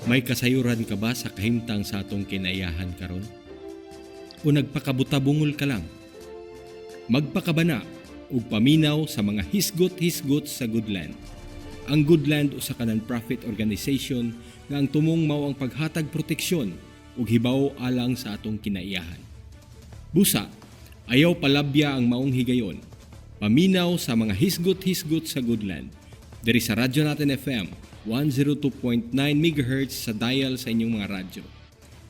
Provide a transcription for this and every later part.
May kasayuran ka ba sa kahimtang sa atong kinaiyahan karon? O nagpakabutabungol ka lang? Magpakabana ug paminaw sa mga hisgot-hisgot sa Goodland. Ang Goodland usa ka non-profit organization nga ang tumong mao ang paghatag proteksyon ug hibaw alang sa atong kinaiyahan. Busa, ayaw palabya ang maong higayon. Paminaw sa mga hisgot-hisgot sa Goodland. Diri sa Radyo Natin FM 102.9 MHz sa dial sa inyong mga radyo.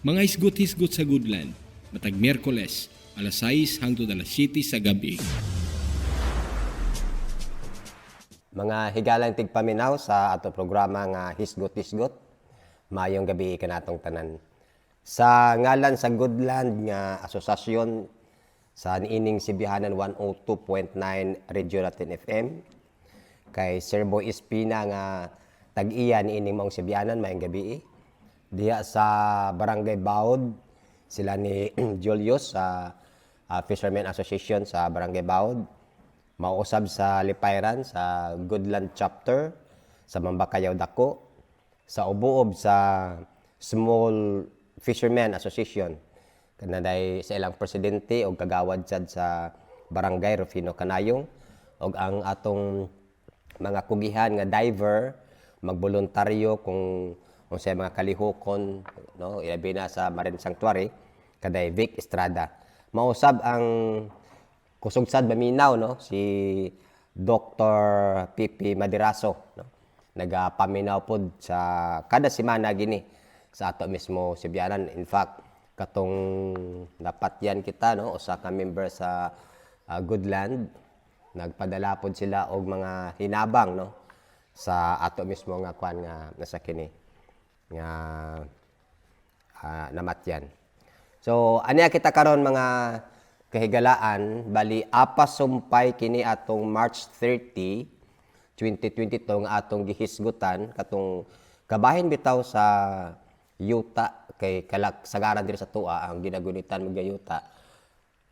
Mga hisgot-hisgot sa Goodland, matag Miyerkules, alas 6 hangtod alas 7 sa gabi. Mga higalang tigpaminaw sa ato programa nga Hisgot-Hisgot. Mayong gabi kanatong tanan. Sa ngalan sa Goodland nga asosasyon sa niining Sibihanan 102.9 Radio Natin FM, kay Sir Boy Espina nga tag-iya niining mong Sibihanan mayong gabi. Diya sa Barangay Baod, sila ni Julius sa Fishermen Association sa Barangay Baod. Mauusab sa Lipayran sa Goodland Chapter sa Mambakayaw Dako, sa Ubuob sa Small Fishermen Association kanaday sa ilang presidente o kagawad sad sa Barangay Rufino Canayong, og ang atong mga kugihan nga diver magboluntaryo kung sa mga kalihokon, no, ilabi na sa Marine Sanctuary kaday Vic Estrada. Mausab ang Kusugsad Baminaw, no, si Dr. Pipi Madiraso, no, nagapaminaw pod sa kada semana gini sa ato mismo Sibianan. In fact, katong dapat yan kita, no, usa ka member sa Goodland, nagpadala pod sila og mga hinabang, no, sa ato mismo nga kwan nga nasa kini nga namatyan. So aniya kita karon mga kahigalaan, bali apasumpay kini atong March 30, 2022 nga atong gihisgutan katong kabahin bitaw sa yuta kay sagaran diri sa tua ang ginagunitan mo yuta.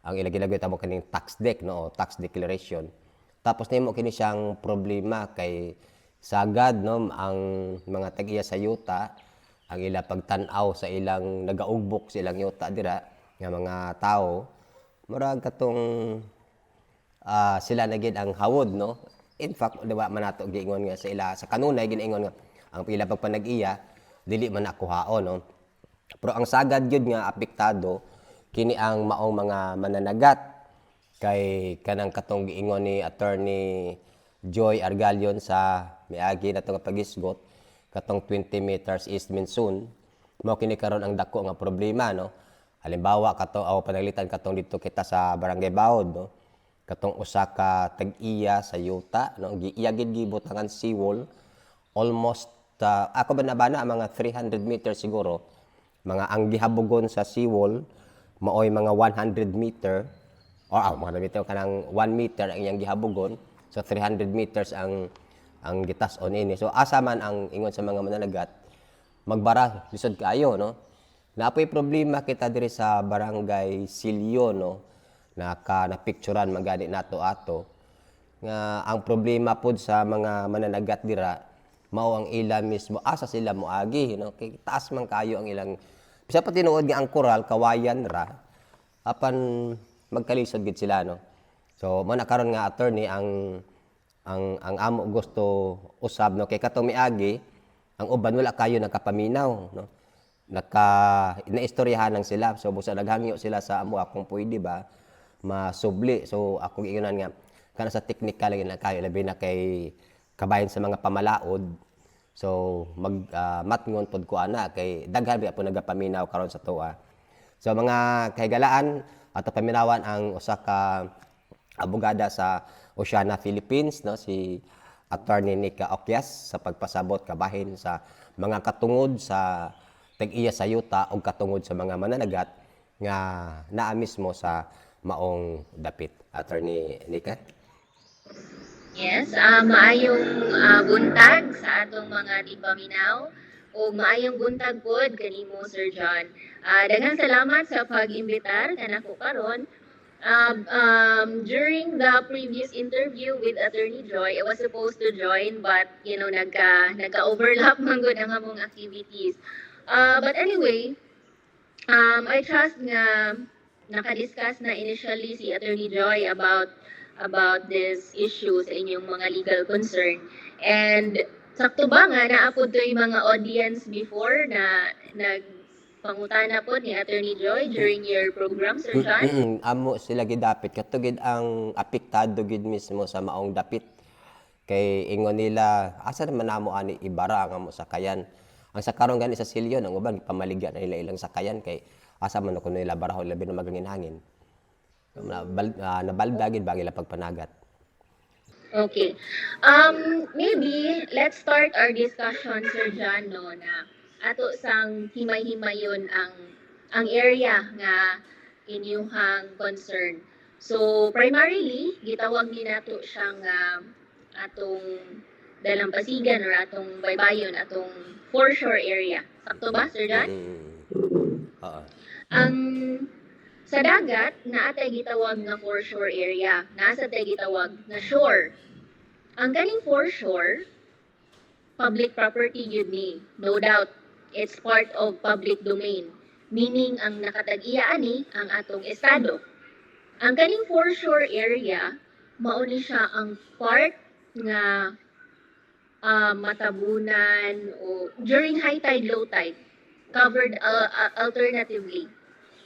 Ang ilagay-lagay mo kaning tax deck, no, tax declaration. Tapos nimo kini siyang problema kay sagad, no, ang mga tag-iya sa yuta ang ila pagtan-aw sa ilang nagaugbok sa ilang yuta dira nga mga tao. Murag katong sila na gid ang hawod, no. In fact, diba man nato giingon nga sa ila sa kanunay ginaingon nga ang pila pagpanag-iya dili man nakuhaon, no. Pero ang sagad gyud nga apektado kini ang maong mga mananagat kay kanang katong giingon ni Attorney Joy Argalion sa miagi nato nga pagisgot katong 20 meters east monsoon mao kini karon ang dako nga problema, no. Halimbawa kato panaglitan katong dito kita sa Barangay Baod, no. Katong usa ka tag-iya sa yuta, no, giiya gid gibutangan seawall almost ako ba nabana mga 300 meters siguro. Mga ang gihabugon sa seawall maoy mga 100 meter or mga bitaw kanang 1 meter ang iyang gihabugon. So 300 meters ang gitas-on ini. So asa man ang ingon sa mga mananagat magbara lisod kaayo, no. Napoy problema kita diri sa Barangay Silyo, no, napicturan magani nato ato nga ang problema pod sa mga mananagat dira mao ang ila mismo asa sila moagi, no, kay taas man kayo ang ilang bisa pa tinuod nga ang koral kawayan ra apan magkalisod gid sila, no. So mo na karon nga attorney ang amo gusto usab, no, kay katong miagi ang uban wala kayo nakapaminaw, no. Naistoryahan lang sila. So busa naghangyo sila sa amo akong pwede ba masubli. So ako giingon nga kana sa technical lang na kayo labi na kay kabayan sa mga pamalaod. So matngon pod ko ana kay daghan ba po nagapaminaw karon sa tuwa. So mga kahigalaan ato paminawan ang usa ka abogada sa Oceana Philippines, no, si Attorney Nika Okyas sa pagpasabot kabahin sa mga katungod sa tag-iya sa yuta o katungod sa mga mananagat nga naa mismo sa maong dapit. Attorney Nika? Yes, maayong buntag sa atong mga tigpaminaw o maayong buntag pod kanimo Sir John. Daghang salamat sa pag-imbitar kanako karon During the previous interview with Attorney Joy, I was supposed to join, but nagka-overlap man gud ang among activities. But anyway, I trust nga nakadiscuss na initially si Attorney Joy about this issue sa inyong mga legal concern. And sakto ba nga naapod to yung mga audience before na nagpangutana po ni Attorney Joy during your program, Sir John? Amo sila gidapit katugid ang apektado gid mismo sa maong dapit. Kay ingon nila asa naman namo ani ibara ang amo sakayan. Ang sakaron gani sa silyo ang uban pamaligya na nila ilang sakayan kay asa man kuno nila barahon labi na magangin hangin. Nabaldagin ba nila pagpanagat. Okay. Maybe let's start our discussion, Sir John, no, na ato sang himay-himayon ang area nga inyuhang concern. So, primarily, gitawag ni nato siyang atong dalampasigan or atong baybayon, atong foreshore area. Sakto ba, Sir John? Oo. Ang sa dagat, naa tay gitawag nga foreshore area. Nasa tay gitawag na shore. Ang ganing foreshore, public property yun ni. No doubt, it's part of public domain. Meaning, ang nakatag-iya ani ang atong estado. Ang ganing foreshore area, mauni siya ang part nga matabunan o during high tide, low tide. Covered alternatively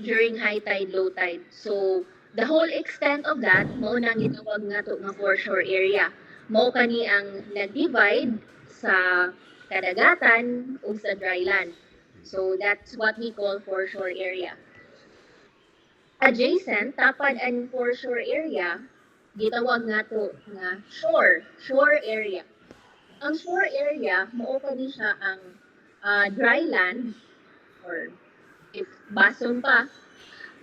during high tide, low tide. So, the whole extent of that, mao nang gitawag nga to nga foreshore area. Mao kani ang nag-divide sa kadagatan ug sa dry land. So, that's what we call foreshore area. Adjacent, tapad ang foreshore area, gitawag nga to nga shore area. Ang shore area, mao kani siya ang dry land or if bason pa,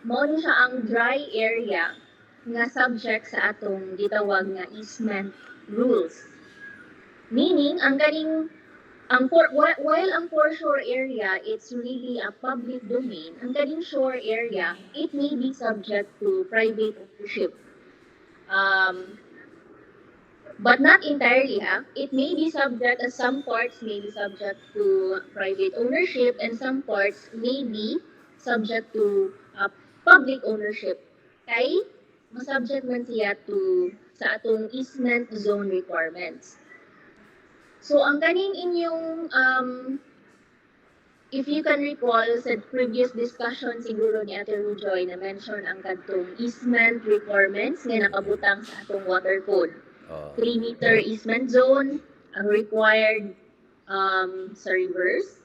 mao ni siya ang dry area nga subject sa atong gitawag nga easement rules. Meaning, while ang foreshore area, it's really a public domain, ang ganing shore area, it may be subject to private ownership. But not entirely, ha? It may be subject, some parts may be subject to private ownership and some parts may be subject to public ownership. Kay, masubject man siya sa atong easement zone requirements. So, ang kaning inyong, if you can recall sa previous discussion siguro ni Atty. Joy na mention ang kadtong easement requirements nga nakabutang sa atong water code. 3-meter easement zone, ang required sa rivers,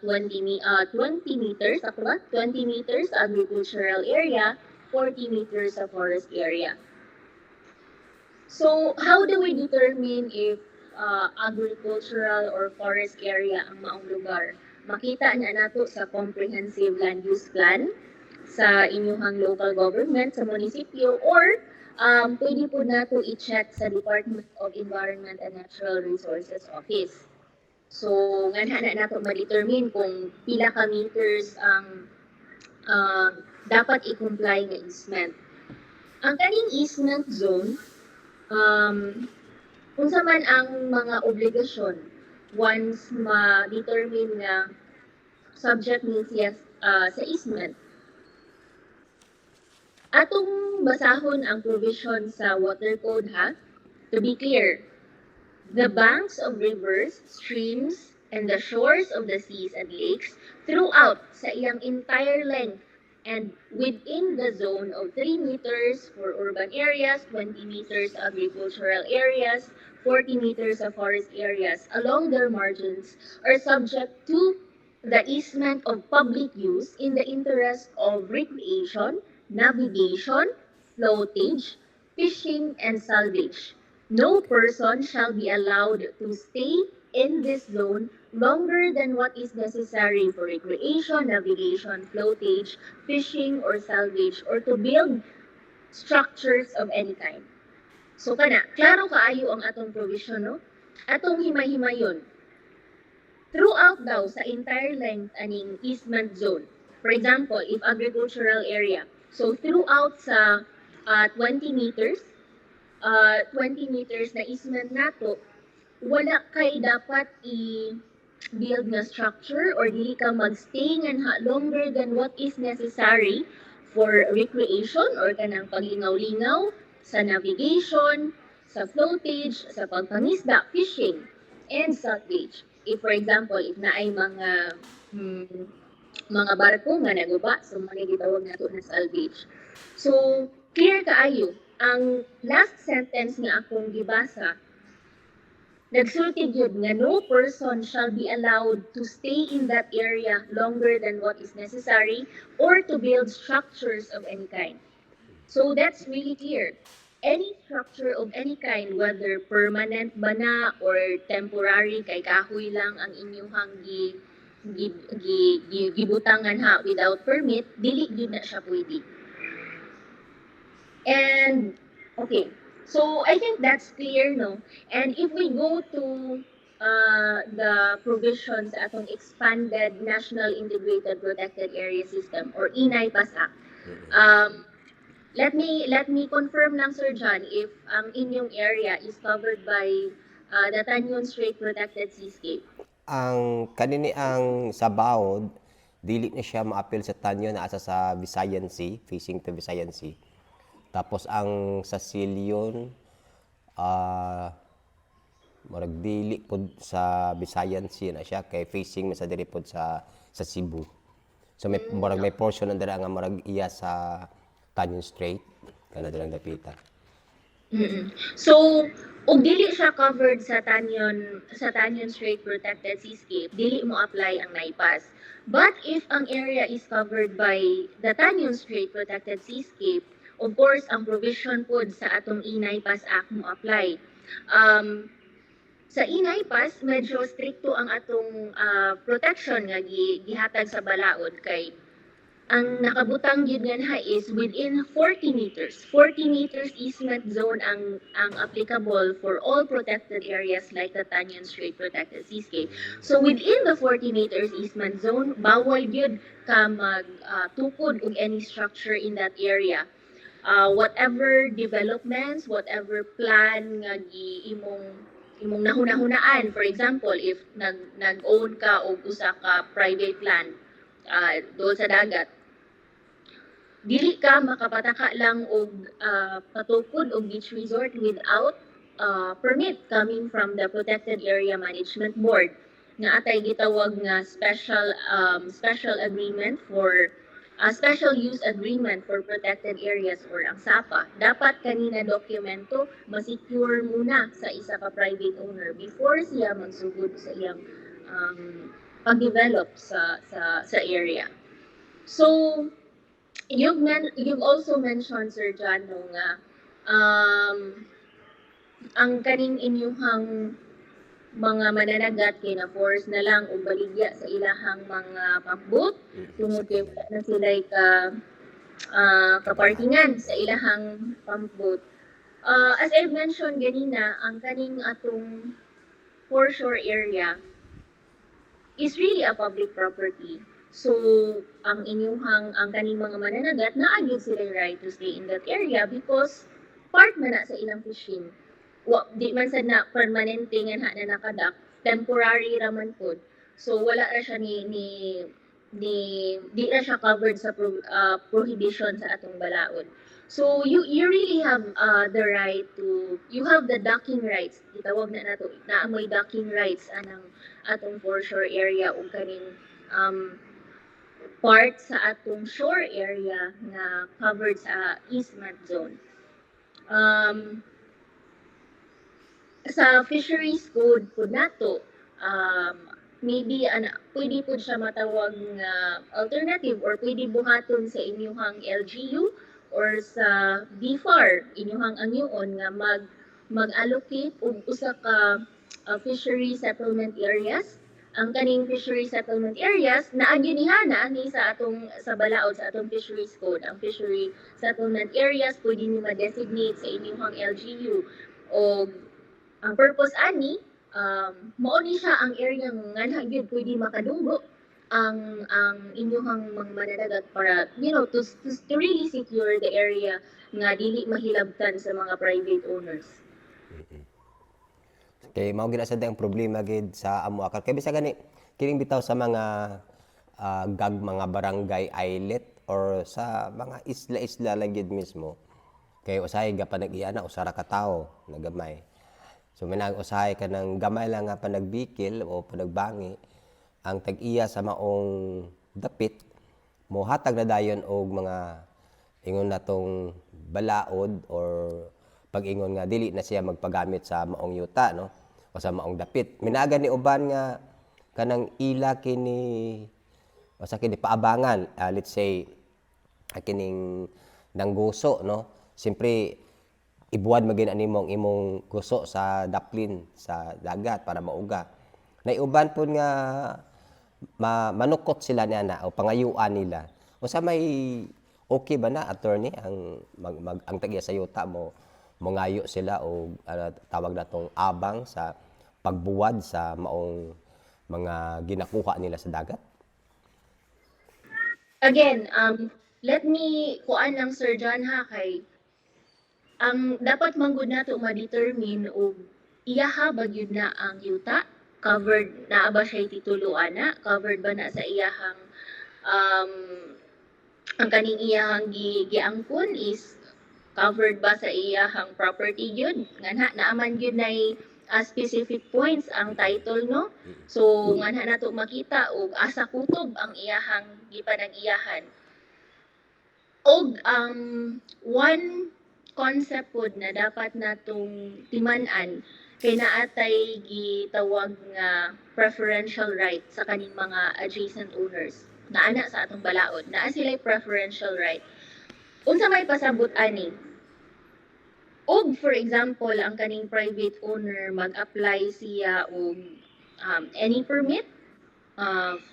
20 meters, ako ba? 20 meters sa agricultural area, 40 meters sa forest area. So, how do we determine if agricultural or forest area ang maong lugar? Makita na nato sa comprehensive land use plan sa inyong local government, sa munisipyo, or pwede po nato i-check sa Department of Environment and Natural Resources Office. So, nga na nato ma-determine kung pila ka meters ang dapat i-comply nga easement. Ang kaning easement zone, unsa man ang mga obligasyon once ma-determine nga subject ni siya sa easement. Atong basahon ang provision sa water code, ha? To be clear, the banks of rivers, streams, and the shores of the seas and lakes throughout sa iyang entire length and within the zone of 3 meters for urban areas, 20 meters agricultural areas, 40 meters of forest areas along their margins are subject to the easement of public use in the interest of recreation, navigation, floatage, fishing, and salvage. No person shall be allowed to stay in this zone longer than what is necessary for recreation, navigation, floatage, fishing, or salvage, or to build structures of any kind. So kana, klaro kaayo ang atong provision, no? Atong himay-himayon. Throughout daw sa entire length aning easement zone. For example, if agricultural area, So throughout sa 20 meters, 20 meters na easement nato, wala kay dapat i-build na structure or dili ka magstay nga longer than what is necessary for recreation or kanang paglingaw-lingaw, sa navigation, sa floatage, sa pagpangisda, fishing, and salvage. If for example, if naay mga barko nga naguba, so mga gitawag nato na salvage. So, clear kaayo, ang last sentence nga akong gibasa, nagsulti gyud nga no person shall be allowed to stay in that area longer than what is necessary or to build structures of any kind. So that's really clear. Any structure of any kind, whether permanent ba na or temporary, kay kahoy lang ang inyong gibutangan ha without permit, dili gyud na siya pwede. And okay, so I think that's clear, no? And if we go to the provisions sa atong expanded National Integrated Protected Area System or INAIPAS Act, let me confirm lang, Sir John, if ang inyong area is covered by the Tanyon Strait Protected Seascape. Ang kanini ang sa Baod, dili na siya maapil sa Tanyo na asa sa Visayan Sea, facing to Visayan Sea. Tapos ang sa Silion, murag dili pod sa Visayan Sea na siya kay facing sa diri pod sa Cebu. So may murag may portion na nga murag iya sa Tanyon Strait kana dirang dapita. So, ug dili siya covered sa Tanyon Strait Protected Seascape, dili mo apply ang NAIPAS. But if ang area is covered by the Tanyon Strait Protected Seascape, of course, ang provision pod sa atong INAIPAS Act mo apply. Sa INAIPAS, medyo stricto ang atong protection nga gihatag sa balaod kay ang nakabutang yun nga is within 40 meters. 40 meters easement zone ang applicable for all protected areas like the Tanyon Strait Protected Seascape. So within the 40 meters easement zone, bawal yun ka magtukod og any structure in that area. Whatever developments, whatever plan nga imong nahunahunaan, for example, if nag-own ka og usa ka private land doon sa dagat, dili ka makapataka lang og patukod og beach resort without permit coming from the Protected Area Management Board nga atay gitawag nga special agreement for special use agreement for protected areas or ang SAPA. Dapat kanina dokumento ma-secure muna sa isa ka private owner before siya magsugod sa iyang pag-develop sa area. So, you've also mentioned, Sir John, no, nga ang kaning inyuhang mga mananagat kay na force na lang o baligya sa ilahang mga pambot tungod kay wala na sila kapartingan sa ilahang pambot. As I've mentioned ganina, ang kaning atong foreshore area is really a public property. So, ang kaning mga mananagat, naagid sila right to stay in that area because part man na sa ilang fishing. Di man sad na permanente nga na nakadak, temporary raman pod. So, wala ra siya di ra siya covered sa prohibition sa atong balaod. So, you really have the right to, you have the docking rights. Itawag na nato, naamoy docking rights anang atong foreshore area o kaning part sa atong shore area na covered sa easement zone. Sa fisheries code po nato, maybe pwede po siya matawag nga alternative or pwede buhaton sa inyuhang LGU or sa BFAR, inyuhang angyon nga mag-allocate og usa ka fishery settlement areas. Ang kaning fishery settlement areas naagyunihana ni sa balaod sa atong fisheries code. Ang fishery settlement areas pwede ni ma-designate sa inyong LGU o ang purpose ani mao ni siya ang area nga gyud pwede makadunggo ang inyong mga mananagat para to really secure the area nga dili mahilabtan sa mga private owners. Kay mao gid sa ang problema gid sa amo akal. Kay bisag gani kining bitaw sa mga mga barangay islet or sa mga isla-isla lang gid mismo. Kay usahay ga panag-iya na usara ka tawo na gamay. So minag usahay ka ng gamay lang nga panagbikil o panagbangi ang tag-iya sa maong dapit mohatag na dayon og mga ingon natong balaod or pag-ingon nga dili na siya magpagamit sa maong yuta no o sa maong dapit. Minaga ni uban nga kanang ila kini o sa kini paabangan, let's say kining nangguso no. Siyempre ibuwad magin animong imong guso sa daplin sa dagat para mauga. Naiuban pud nga manukot sila niya na o pangayuan nila. O sa may okay ba na attorney ang ang tag-iya sa yuta mo mangayo sila o tawag natong abang sa pagbuwad sa maong mga ginakuha nila sa dagat? Again, let me kuan lang Sir John ha kay ang dapat manggod nato ma-determine og iyaha ba gyud na ang yuta, covered na ba siya tituluan na, covered ba na sa iyahang um, ang kaning iyahang giangkon is covered ba sa iyahang property gyud nganha naaman gyud nay specific points ang title no, so nganha nato makita og asa kutob ang iyahang gipanag-iyahan. Og ang one concept pod na dapat natong timan-an kay naatay gitawag nga preferential right sa kaning mga adjacent owners naana sa atong balaod naa sila'y preferential right. Unsa may pasabot ani og for example ang kaning private owner mag-apply siya og any permit,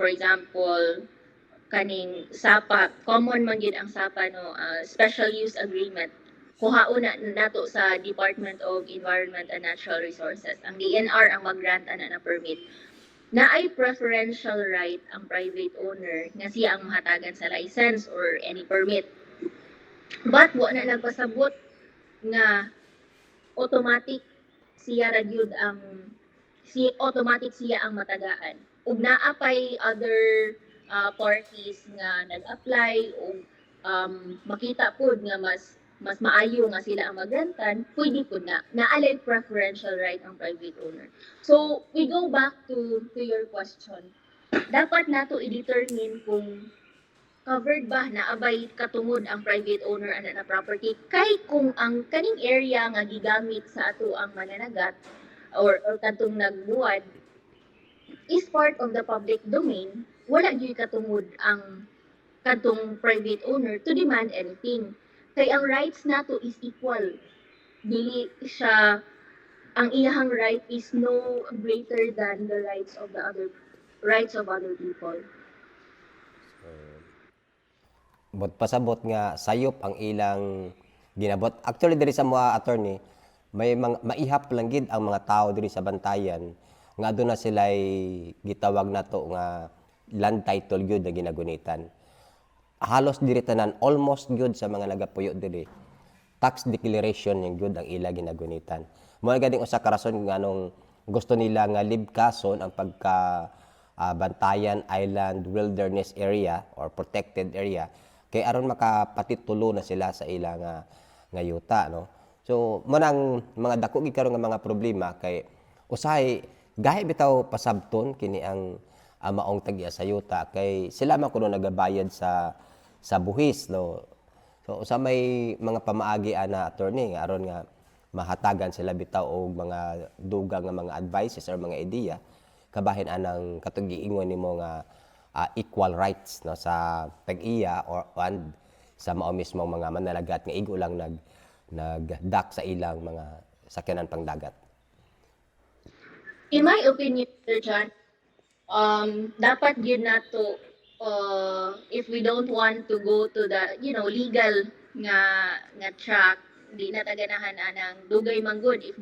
for example kaning SAPA, common man gyud ang SAPA no, special use agreement kuhaon na nato sa Department of Environment and Natural Resources. Ang DNR ang mag-grant ana na permit. Naay preferential right ang private owner nga siya ang mahatagan sa license or any permit. But wa na nagpasabot nga automatic siya ra gyud ang automatic siya ang matagaan. Ug naa pay other parties nga nag-apply o makita pod nga mas maayo nga sila ang magrantan, pwede po na. Naalay preferential right ang private owner. So, we go back to your question. Dapat nato i-determine kung covered ba na abay katungod ang private owner ana na property kay kung ang kaning area nga gigamit sa ato ang mananagat or katong nagbuwad is part of the public domain, wala gyud katungod ang katong private owner to demand anything. Kay ang rights nato is equal. Dili siya ang iyahang right is no greater than the rights of other people. But pasabot nga sayop ang ilang ginabot. Actually diri sa mga attorney may mga maihap lang gid ang mga tao diri sa bantayan nga aduna sila'y gitawag nato nga land title gyud na ginagunitan. Halos diri tanan almost gyud sa mga nagapuyo diri tax declaration yung gyud ang ila ginagunitan. Mo gading usa ka rason nganong gusto nila nga libkason ang pagka Bantayan Island Wilderness Area or protected area kay aron makapatitulo na sila sa ila nga yuta no. So mo nang mga dako gid karon nga mga problema kay usahay gahi bitaw pasabton kini ang maong tag-iya sa yuta kay sila man kuno nagabayad sa buhis no. So sa may mga pamaagi ana attorney nga aron nga mahatagan sila bitaw og mga dugang nga mga advices or mga ideya kabahin anang katong giingon nimo nga equal rights no sa tag-iya or and sa mao mismo mga manalagat nga igo lang nagdak sa ilang mga sakyanan pang dagat. In my opinion, Sir John, dapat yun nato if we don't want to go to the legal nga track, di na taganahan anang dugay manggod if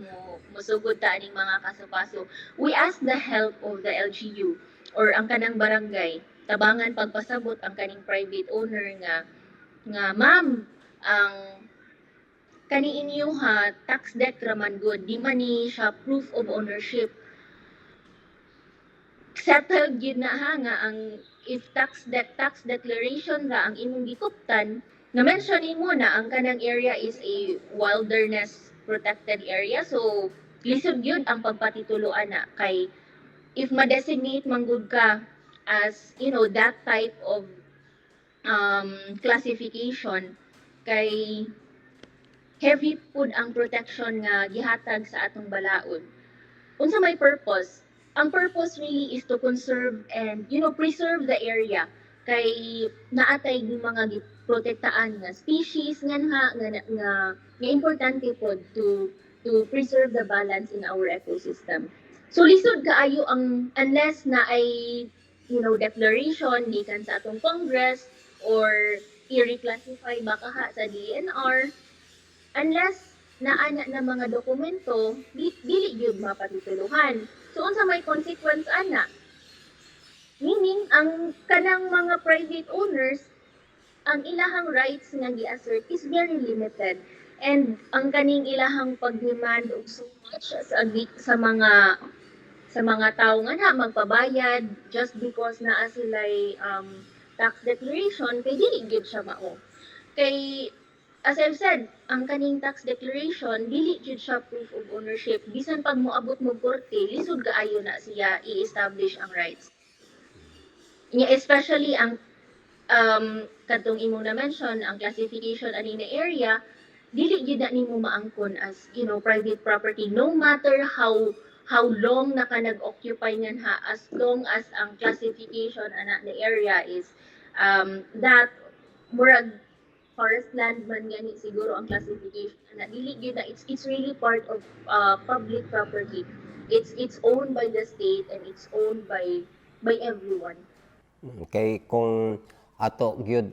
musugod ta aning mga kaso-kaso. We ask the help of the LGU or ang kanang barangay tabangan pagpasabot ang kaning private owner nga ma'am, ang kani inyo ha tax debt raman good, di man ni siya proof of ownership. Settled yun na ha nga ang if tax declaration ra ang imong gikuptan, na mention mo na ang kanang area is a wilderness protected area, so lisod yun ang pagpatituluan na kay if ma-designate manggod ka as that type of classification, kay heavy food ang protection nga gihatag sa atong balaod. Unsa may purpose? Ang purpose really is to conserve and preserve the area, kay naatay yung mga protektaan nga species nga importante po to preserve the balance in our ecosystem. So lisod kaayo ang unless na ay declaration gikan sa atong Congress or i-reclassify baka ha sa DNR, unless naana na mga dokumento, dili gyud mapatutuluhan. So unsa may consequence ana? Meaning ang kanang mga private owners, ang ilahang rights nga gi-assert is very limited, and ang kaning ilahang pag-demand og so much sa mga tao nga na magpabayad just because naa sila'y tax declaration, kay dili gyud siya mao. Kay as I've said, ang kaning tax declaration dili gyud siya proof of ownership. Bisan pag moabot mo korte, lisod kaayo na siya i-establish ang rights. Especially ang kadtong imong na mention, ang classification ani na area, dili gyud na nimo maangkon as private property, no matter how long na ka nag-occupy ngan ha, as long as ang classification ana na area is that murag forest land man gani siguro ang classification ana, dili gyud na it's really part of public property. It's owned by the state and it's owned by everyone. Kay kung ato gyud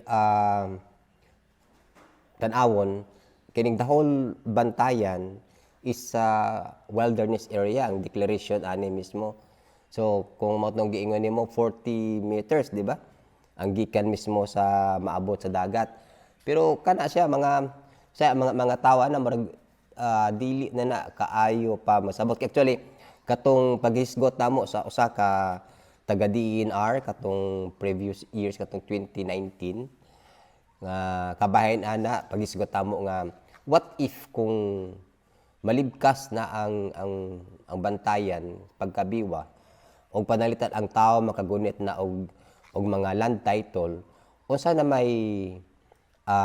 tan-awon, kining the whole bantayan is wilderness area ang declaration ani mismo. So kung mao tong giingon nimo 40 meters, di ba? Ang gikan mismo sa maabot sa dagat. Pero kana siya mga tawa na marag dili na kaayo pa masabot. Actually katong paghisgot namo sa usa ka taga DENR katong previous years katong 2019 nga kabahin ana paghisgot tamo nga what if kung malibkas na ang bantayan pagkabiwa o panalitan ang tao makagunit na og mga land title, unsa na may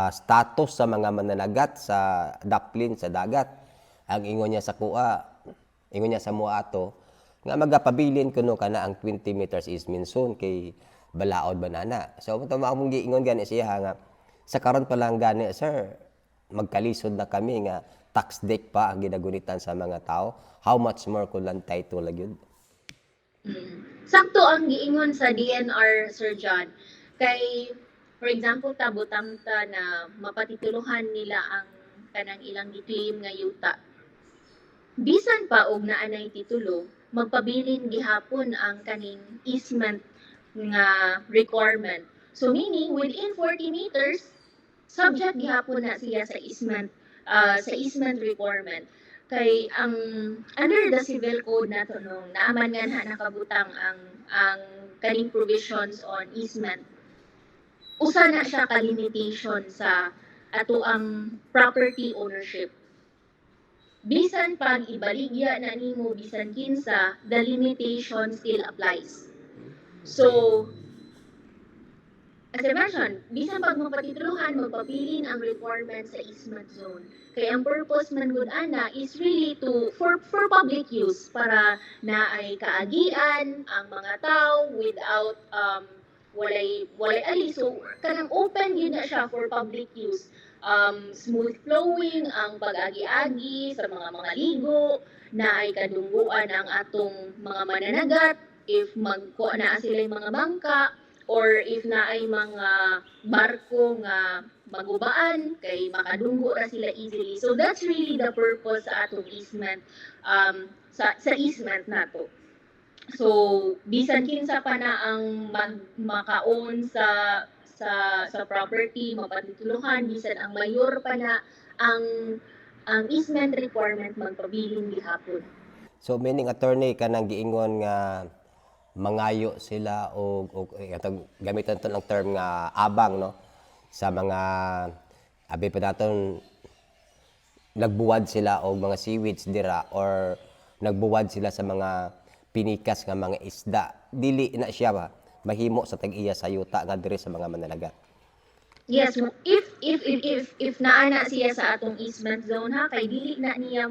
status sa mga mananagat sa daplin sa dagat. Ang ingon niya sa kuha, ingon niya sa mua ato nga magapabilin kuno kana ang 20 meters is minsun kay balaod banana. So mo mong giingon gani siya nga sa karon pa lang gani sir, magkalisod na kami nga tax deck pa ang ginagunitan sa mga tao. How much more kung land title gyud? Sakto ang giingon sa DNR, Sir John. Kay for example, tabutang ta na mapatituluhan nila ang kanang ilang giclaim nga yuta. Bisan pa og naanay titulo, magpabilin gihapon ang kaning easement nga requirement. So meaning within 40 meters, subject gihapon na siya sa easement requirement. Kay ang under the civil code nato nung naaman nga nakabutang ang kaning provisions on easement, usa na siya ka limitation sa ato ang property ownership. Bisan pag ibaligya na nimo bisan kinsa, the limitation still applies. So as I mentioned, bisan pag mapatituluhan, magpapilin ang requirement sa easement zone. Kaya ang purpose man gud ana is really for public use, para na ay kaagian ang mga tao without walay ali. So kanang open yun na siya for public use. Smooth flowing ang pag-agi-agi sa mga ligo, na ay kadungguan ang atong mga mananagat if magkuha na sila yung mga bangka, or if na ay mga barko nga magubaan kay makadunggo ra sila easily. So that's really the purpose sa atong easement, sa easement nato. So bisan kinsa pa na ang maka-own sa property, mapatituluhan, bisan ang mayor pa na ang easement requirement magpabiling gihapon. So meaning attorney kanang giingon nga mangayo sila og atong gamiton to ng term nga abang no sa mga abi pa naton nagbuwad sila og mga seaweeds dira or nagbuwad sila sa mga pinikas nga mga isda dili na siya ba mahimo sa tag-iya sa yuta nga diri sa mga manalagat. Yes, if naana siya sa atong easement zone ha, kay dili na niya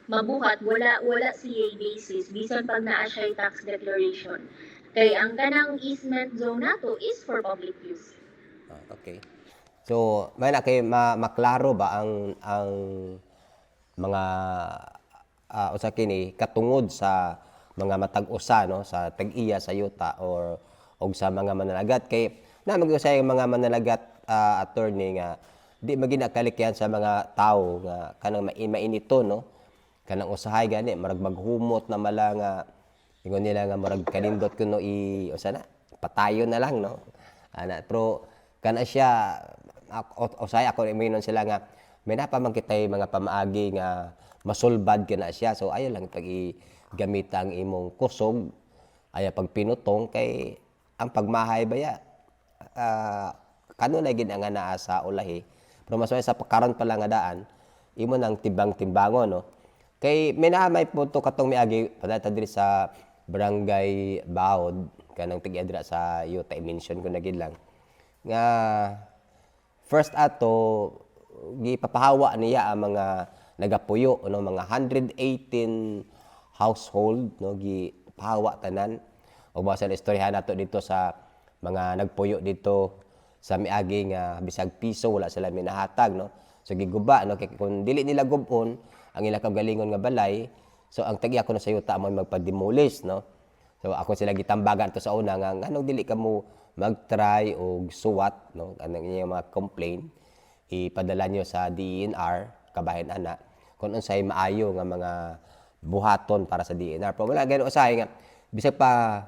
mabuhat, wala siya basis bisan pag naa siya tax declaration. Kay ang kanang easement zone nato is for public use. Okay. So, may na kay maklaro ba ang mga usa kini katungod sa mga matag-usa no sa tag-iya sa yuta or og sa mga mananagat kay na mag-usay ang mga mananagat attorney nga di maginakalikayan sa mga tawo nga kanang mainito no kanang usahay gani marag maghumot na mala nga ingon nila nga marag kanindot kuno usa na patayon na lang no ana pero kana siya usay ako iminon sila nga may napaman kitay mga pamaagi nga masulbad kana siya so ayo lang pag gamit ang imong kusog aya pag pinutong kay ang pagmahay baya kanunay gid nga naa sa ulahi pero mas sa pakaron pa lang nga daan imo nang timbang-timbangon no kay may punto katong miagi padata diri sa barangay Baod kanang tig-adra sa yuta i-mention ko na gid lang nga first ato gipapahawa niya ang mga nagapuyo no mga 118 household no gipahawa tanan o basa na istoryahan nato dito sa mga nagpuyo dito sa miagi nga bisag piso wala sila minahatag no so giguba no kay kung dili nila gubon ang ila kagalingon nga balay so ang tagi ako na sa yuta mo magpa-demolish no so ako sila gitambagan to sa una nga nganong dili kamo mag-try og suwat no anang inyong mga complaint ipadala nyo sa DENR kabahin ana kung unsay maayo nga mga buhaton para sa DENR pero wala gani usahay nga bisag pa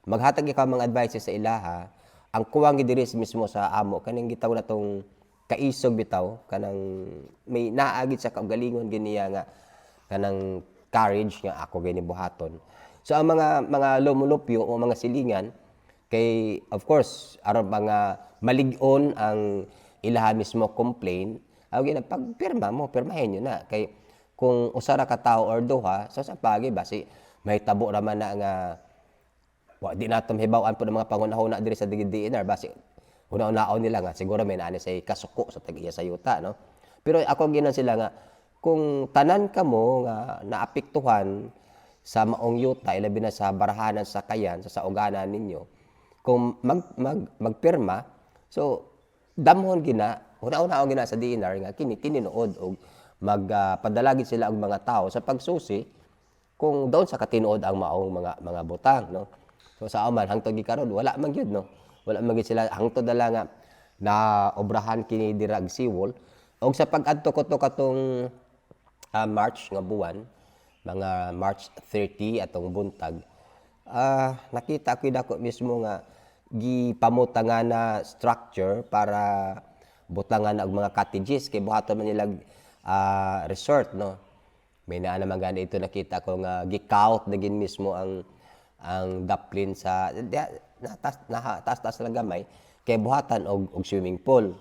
maghatag ka mga advices sa ilaha ang kuwang gidiris mismo sa amo kaning gitaw na tong kaisog bitaw kanang may naagid sa kaugalingon ganiya nga kanang courage nga ako gani buhaton so ang mga lumulupyo o mga silingan kay of course aron mga malig-on ang ilaha mismo complain aw gina pagpirma mo pirmahin nyo na kay kung usara ka tawo or duha so sa pagi basi may tabo ra man na nga wa di nato mahibaw-an po ng mga pangunahuna diri sa DENR basi una-unaon nila nga siguro may naani say kasuko sa tag-iya sa yuta no pero ako ginan sila nga kung tanan kamo nga naapektuhan sa maong yuta ilabi na sa barahanan sa kayan sa sauganan ninyo kung magpirma so damhon gina una-una gina sa DENR nga kini tinuod og magpadala gid sila og mga tao sa pagsusi kung daon sa katinuod ang maong mga butang no so sa aman hangtod gikaron wala man gyud no wala man gyud sila hangtod dala nga na obrahan kini dirag seawall og sa pag-adto ko to katong March nga buwan mga March 30 atong buntag nakita ko dako mismo nga gipamutangan na structure para butangan og mga cottages kay buhaton man nila resort no may naa naman gani ito nakita ko nga gi-count na gin mismo ang daplin sa taas lang gamay kay buhatan og swimming pool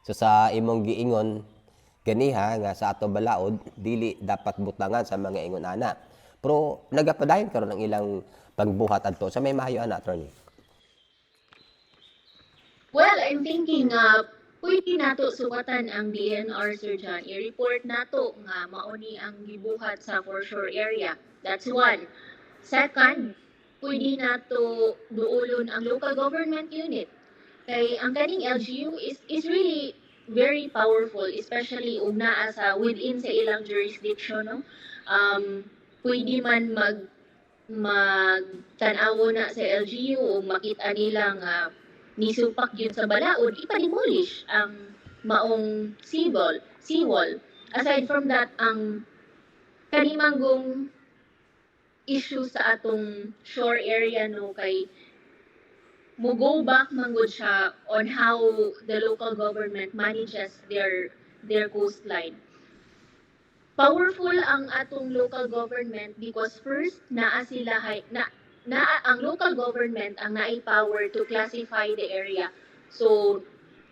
so sa imong giingon ganiha nga sa ato balaod dili dapat butangan sa mga ingon ana pero nagapadayon karon ang ilang pagbuhat adto sa may maayo ana attorney. Well, I'm thinking pwede nato sukatan ang DNR Sir John. I-report nato nga mauni ang gibuhat sa foreshore area. That's one. Second, pwede nato duulon ang local government unit. Kay ang kaning LGU is really very powerful, especially ug naa sa within sa ilang jurisdiction no. Pwede man magtan-awo na sa LGU o makita nila nga nisupak yun sa balaod, ipa-demolish ang maong seawall. Aside from that, ang kanimanggong issue sa atong shore area no kay mo go back man gud siya on how the local government manages their coastline. Powerful ang atong local government because first naa sila ang local government ang naay power to classify the area. So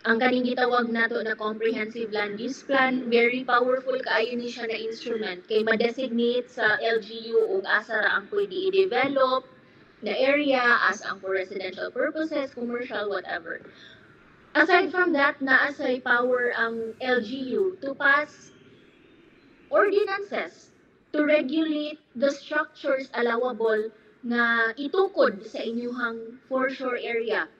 ang kaning gitawag nato na comprehensive land use plan, very powerful kaayo ni siya na instrument kay ma-designate sa LGU og asa ra ang pwede i-develop na area as ang for residential purposes, commercial, whatever. Aside from that, naasay power ang LGU to pass ordinances to regulate the structures allowable nga itukod sa inyuhang foreshore area.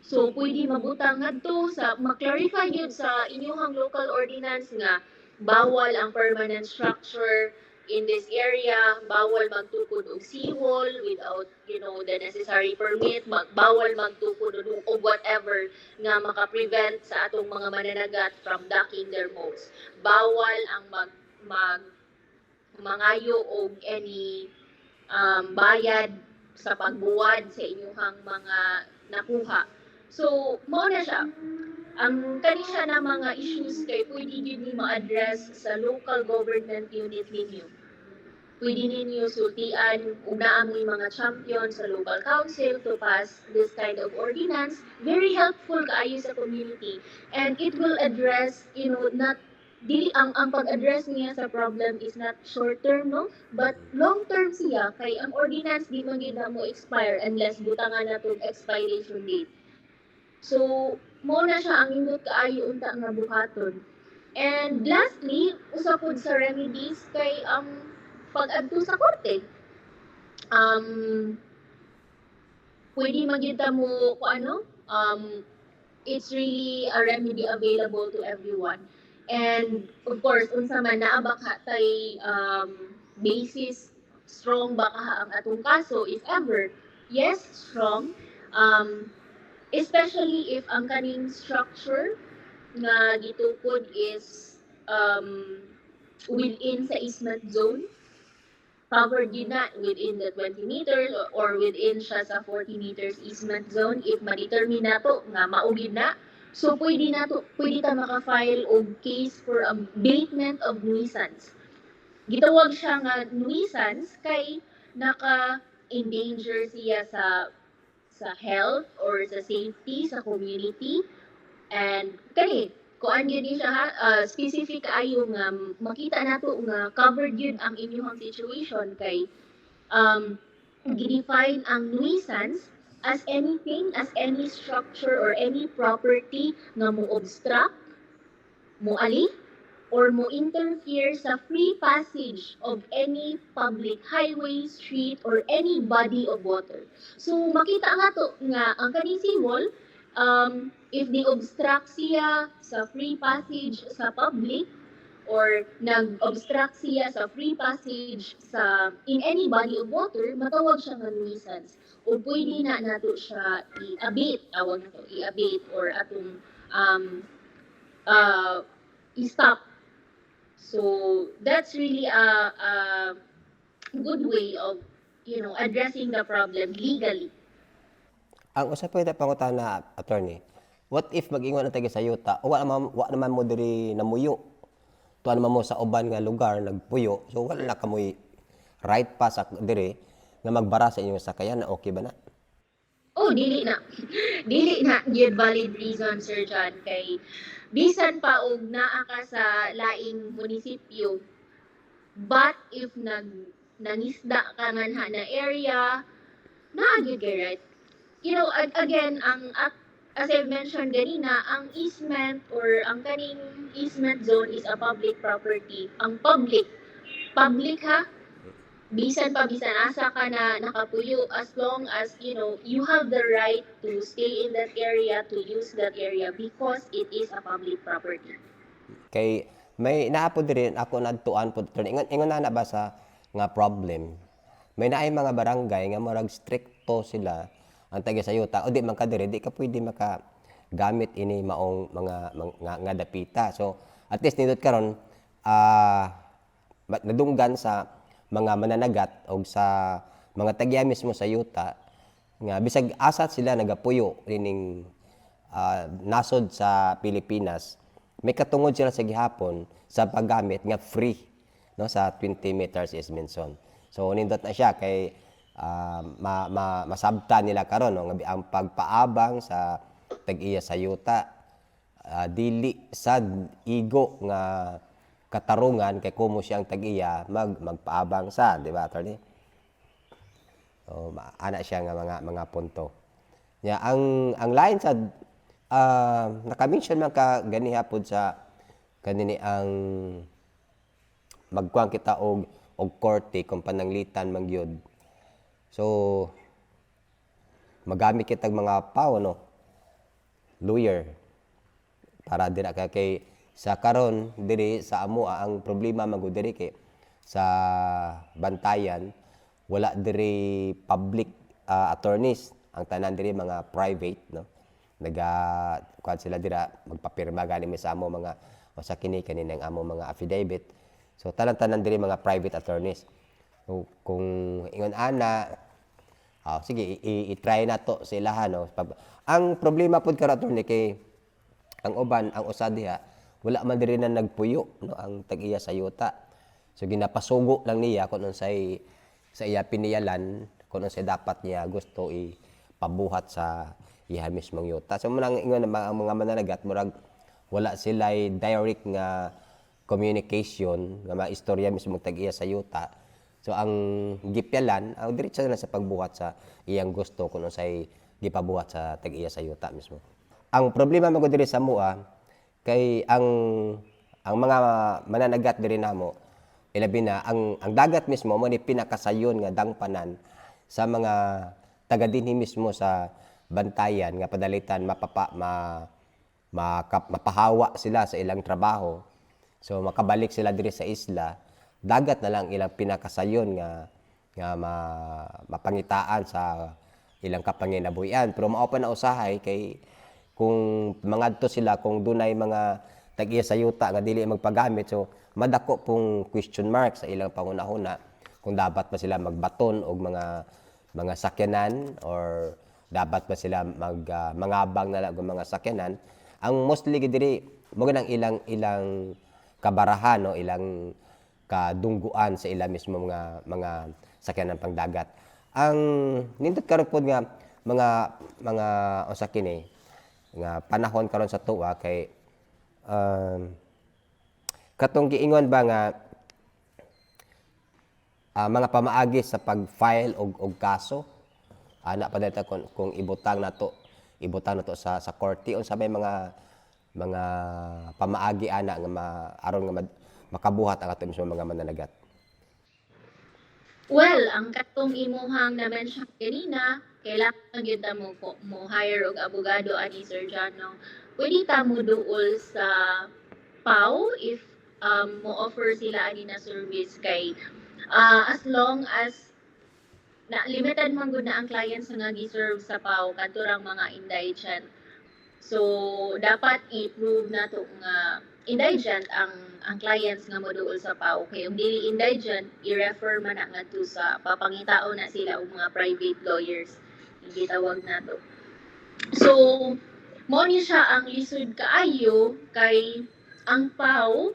So, pwede mabutang ngadto sa, maklarify yun sa inyuhang local ordinance nga bawal ang permanent structure in this area, bawal magtukod og seawall without, the necessary permit, bawal magtukod og whatever nga maka-prevent sa atong mga mananagat from docking their boats. Bawal ang mangayo og any bayad sa pagbuwad sa inyuhang mga nakuha. So, mao na siya. Ang kani siya na mga issues kay pwede yun ni ma-address sa local government unit ninyo. Pwede ninyo sultian ug naamoy mga champion sa local council to pass this kind of ordinance. Very helpful kaayo sa community. And it will address, not ang pag-address niya sa problem is not short term, no? But long term siya kay ang ordinance di man gyud mo expire unless butangan na tong expiration date. So, mo na siya ang indot kaayo unta nga buhaton. And lastly, usapod sa remedies kay pag-adto sa korte. Pwede magyud mo it's really a remedy available to everyone. And of course, unsa man naa ba tay basis strong ba ang atong kaso if ever? Yes, strong. Especially if ang kaning structure nga gitukod is within sa easement zone, covered yun na within the 20 meters or within siya sa 40 meters easement zone, if ma-determine na to nga maugid na, so pwede ta maka-file og case for abatement of nuisance. Gitawag siya nga nuisance kay naka-endanger siya sa health or sa safety sa community. And kuan yun siya specific ayo nga makita nato nga covered yun ang inyong situation kay gidefine ang nuisance as any structure or any property nga mo obstruct, mo ali, or mo interfere sa free passage of any public highway, street, or any body of water. So, makita nga to nga ang kaning seawall, if di-obstruct siya sa free passage sa public, or nag-obstruct siya sa free passage in any body of water, matawag siya nga nuisance. O pwede na nato siya i-abate, or atong i-stop. So that's really a good way of addressing the problem legally. Ang usa pa ita pangutana, attorney, what if mag-ingon ang taga sayuta o wa naman mo diri namuyo? Tuan naman mo sa uban nga lugar nagpuyo, so wala na kamoy right pa sa diri nga magbara sa inyong sakayan, na okay ba na? Oh, dili na. Dili na gyud valid reason, Sir John, kay bisan pa og naa ka sa laing munisipyo, but if nangisda ka nga na area, naa gyud kay right. Again, as I've mentioned ganina, ang easement or ang kaning easement zone is a public property. Ang public ha, bisan asa ka na nakapuyo, as long as you have the right to stay in that area, to use that area because it is a public property. Kay may naapod rin ako nadtuan pod ingon na ba sa nga problem. May naay mga barangay nga murag stricto sila ang taga sayuta o di man ka diri di ka pwede maka gamit ini maong mga dapita. So at least nindot karon nadunggan sa mga mananagat o sa mga tagya mismo sa yuta nga bisag asat sila nagapuyo rining nasod sa Pilipinas, may katungod sila sa gihapon sa paggamit nga free no sa 20 meters is Minson. So nindot na siya kay masabtan nila karon no, nga ang pagpaabang sa tag-iya sa yuta dili sad igo nga katarungan kay kumo siyang tag-iya magpaabang sa, di ba attorney? So ana siya nga mga punto. Ya ang lain sa naka-mention man ka ganiha pod sa kanini ang magkuhan kita og korte kung pananglitan man gyud. So magamit kitag mga pao no, lawyer para dira kay sa karon diri sa amo ang problema man gud diri kay sa bantayan wala diri public attorneys, ang tanan diri mga private no, kuan sila dira magpapirma gani mi sa amo mga o sa kini kaninang amo mga affidavit. So tanan diri mga private attorneys. So, kung ingon ana sige i-try na to sa ilahan no. Ang problema pud karon attorney kay ang uban ang usa diha wala man diri na nagpuyo no ang tag-iya sa yuta. So ginapasugo lang niya kung unsay sa iya piniyalan kung unsay dapat niya gusto ipabuhat sa iya mismong yuta. So manang ingon ang mga mananagat murag wala sila direct nga communication nga maistorya mismo tag-iya sa yuta. So ang gipyalan ang diretso na sa pagbuhat sa iyang gusto kung unsay gipabuhat sa tag-iya sa yuta mismo. Ang problema man diri sa mua kay ang mga mananagat diri namo ilabi na ang dagat mismo mo ni pinakasayon nga dangpanan sa mga taga dinhi mismo sa bantayan nga padalitan mapahawa sila sa ilang trabaho. So makabalik sila diri sa isla, dagat na lang ilang pinakasayon nga mapangitaan sa ilang kapanginabuhian. Pero mao pa na usahay kay kung mangadto sila kung dunay mga tag-iya sa yuta nga dili magpagamit, so madako pong question mark sa ilang pangunahuna kung dapat ba sila magbaton og mga sakyanan or dapat ba sila mangabang na lang og mga sakyanan. Ang mostly diri mo nang ilang kabarahan no, ilang kadungguan sa ilang mismo mga sakyanan pangdagat. Ang nindot karon pod nga mga usa kini nga panahon karon sa tuwa kay katong giingon ba nga mga pamaagi sa pag-file og kaso ana pa data kung ibutang nato sa korte unsa may mga pamaagi ana nga aron nga makabuhat ang ato mismo mga mananagat. Well, ang katong imuhang na-mention kanina, kailangan gyud ta mo hire og abogado ani Sir Jano. Pwede ta mo duol sa PAW if mo offer sila ani na service kay as long as na limited man gud na ang clients nga gi-serve sa PAW kadturang mga indigent. So dapat i-prove nato nga indigent ang clients nga moduol sa PAW. Kay kung dili indigent, i-refer man na ngadto sa papangitao na sila og mga private lawyers. Gitawag nato. So mo ni siya ang lisod kaayo kay ang PAW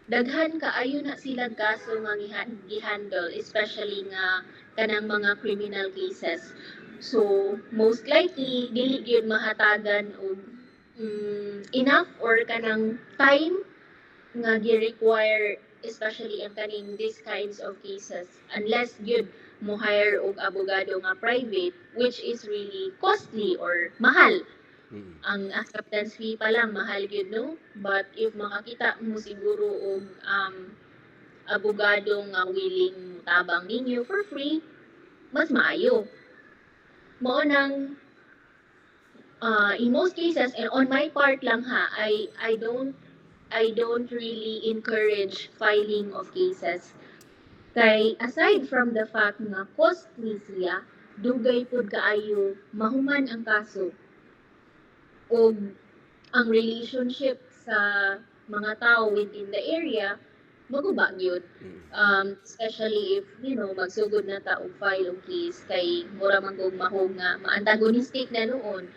daghan kaayo na sila kaso nga gihandle, especially nga kanang mga criminal cases. So most likely dili gyud mahatagan og enough or kanang time nga gi-require, especially ang kaning these kinds of cases, unless gyud mo hire og abogado nga private, which is really costly or mahal. Ang acceptance fee pa lang mahal gyud no, but if makakita mo siguro og abogado nga willing tabang ninyo for free, mas maayo. Mao nang in most cases, and on my part lang ha, I don't really encourage filing of cases. Kay aside from the fact nga costly siya, dugay pud kaayo mahuman ang kaso o ang relationship sa mga tao within the area maguba gyud. Especially if magsugod na ta og file og case kay mura man kog mahog nga ma-antagonistic na noon.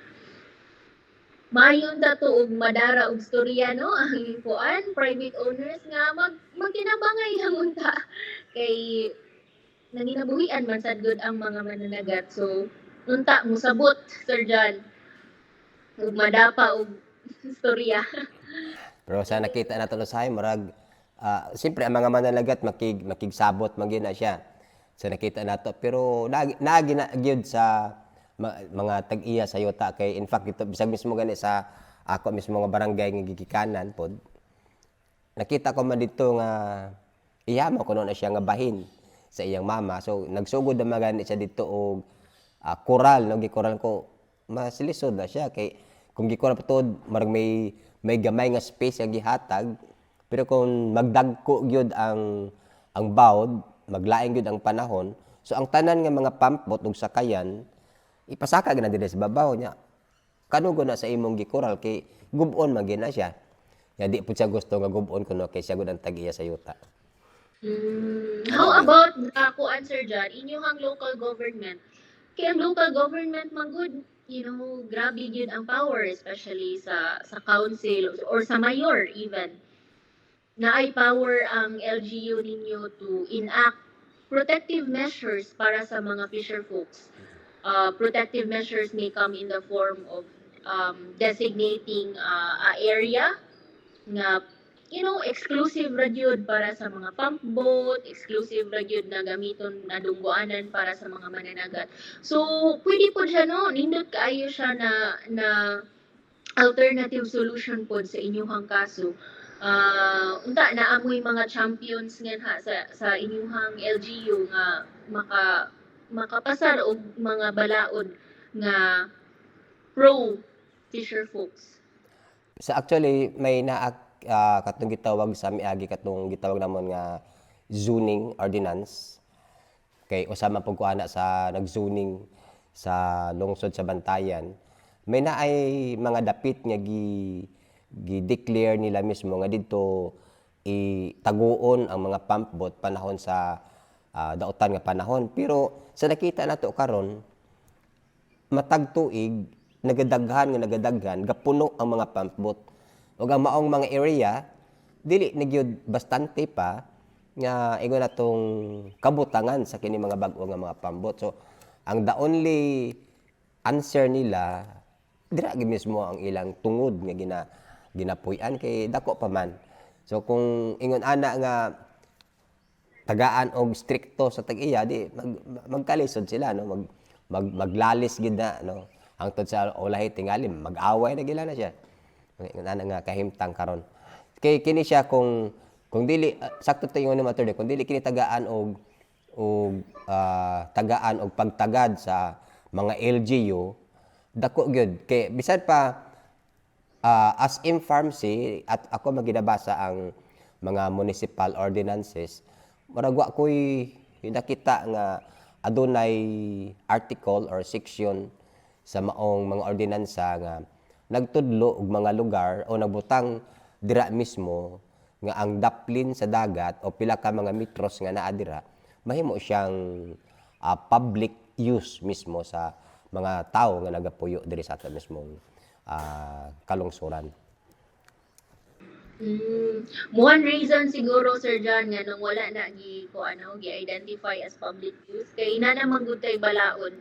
Maayon ta to og madara og storya no ang kuan private owners nga magkinabangay ang unta kay nanginabuhian man sad gud ang mga mananagat. So unta musabot Sir John ug madapa og storya. Pero sa nakita nato usahay murag siyempre ang mga mananagat makigsabot man gyud na siya. Sa nakita nato pero naagi na gyud sa mga tag-iya sa yuta kay in fact ito bisag mismo gani sa ako mismo nga barangay nga gigikanan pod. Nakita ko man dito nga iyamo kuno na siya nga bahin sa iyang mama. So nagsugod na magani siya dito og koral no gikoral ko mas lisod na siya kay kung gikoral patod marag may gamay nga space nga gihatag pero kung magdagko gyud ang bawd maglaing gyud ang panahon so ang tanan nga mga pampot ug sakayan ipasaka gyud na dinhi sa babaw nya kanugo na sa imong gikoral kay gub-on man gyud na siya ya di pud siya gusto nga gub-on kuno kay siya gud ang tag-iya sa yuta. How about kuan Sir John, inyong local government? Kaya ang local government man good, grabe yun ang power, especially sa council or sa mayor even. Na ay power ang LGU ninyo to enact protective measures para sa mga fisher folks. Protective measures may come in the form of designating a area nga exclusive ra gyud para sa mga pump boat, exclusive ra gyud na gamiton na dunggoanan para sa mga mananagat. So, pwede po siya nindot kaayo siya na alternative solution po sa inyong kaso. Unta naamoy mga champions nga sa inyong LGU nga makapasar og mga balaod nga pro fisher folks. So actually may katong gitawag sa miagi katong gitawag namon nga zoning ordinance kay usama pug kuana sa nagzoning sa lungsod sa Bantayan may naay mga dapit nga gi-declare nila mismo nga didto itaguon ang mga pump boat panahon sa dautan nga panahon pero sa nakita nato karon matag tuig nagadaghan gapuno ang mga pump boat ug ang maong mga area dili na gyud bastante pa nga ingon natong kabutangan sa kini mga bag-o nga mga pambot. So ang the only answer nila dira gyud mismo ang ilang tungod nga ginapuy-an kay dako pa man. So kung ingon ana nga tagaan og strikto sa tag-iya di magkalisod sila no maglalis gid na no hangtod sa ulahi tingali mag-away na gila na siya. Ana nga kahimtang karon kay kini siya kung dili sakto tayo ni matur kung dili kini tagaan og tagaan og pagtagad sa mga LGU dako gyud kay bisan pa as in pharmacy at ako maginabasa ang mga municipal ordinances murag wa koy nakita nga adunay article or section sa maong mga ordinansa nga nagtudlo og mga lugar o nagbutang dira mismo nga ang daplin sa dagat o pila ka mga metros nga naa dira mahimo siyang public use mismo sa mga tawo nga nagapuyo diri sa ato mismong kalungsuran. One reason siguro Sir John nga nung wala na gi-identify as public use kay na naman gud tay balaod